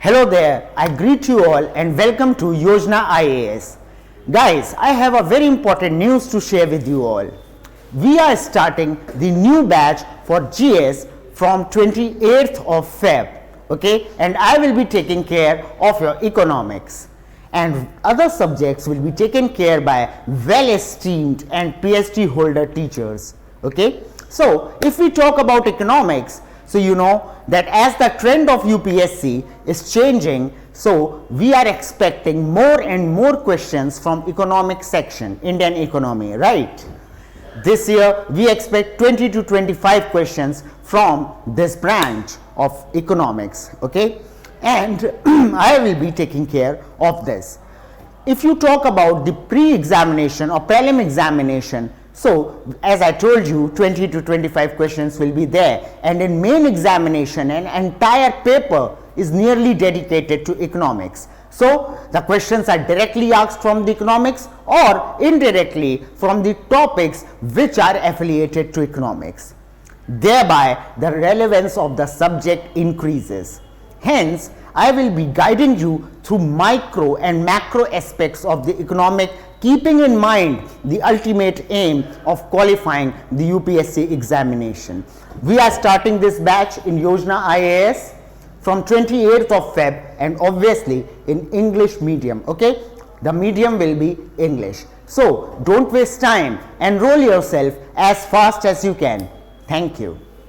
Hello there, I greet you all and welcome to Yojna IAS. Guys, I have a very important news to share with you all. We are starting the new batch for GS from 28th of Feb, okay, and I will be taking care of your economics, and other subjects will be taken care by well esteemed and PhD holder teachers, okay. So if we talk about economics, so you know that as the trend of UPSC is changing, so we are expecting more and more questions from economic section, Indian economy, right? This year we expect 20 to 25 questions from this branch of economics, okay, and I will be taking care of this. If you talk about the pre-examination or prelim examination, so as I told you, 20 to 25 questions will be there, and in main examination an entire paper is nearly dedicated to economics. So the questions are directly asked from the economics or indirectly from the topics which are affiliated to economics. Thereby the relevance of the subject increases. Hence, I will be guiding you through micro and macro aspects of the economic, keeping in mind the ultimate aim of qualifying the UPSC examination. We are starting this batch in Yojna IAS from 28th of Feb and obviously in English medium, okay? The medium will be English. So don't waste time, enroll yourself as fast as you can. Thank you.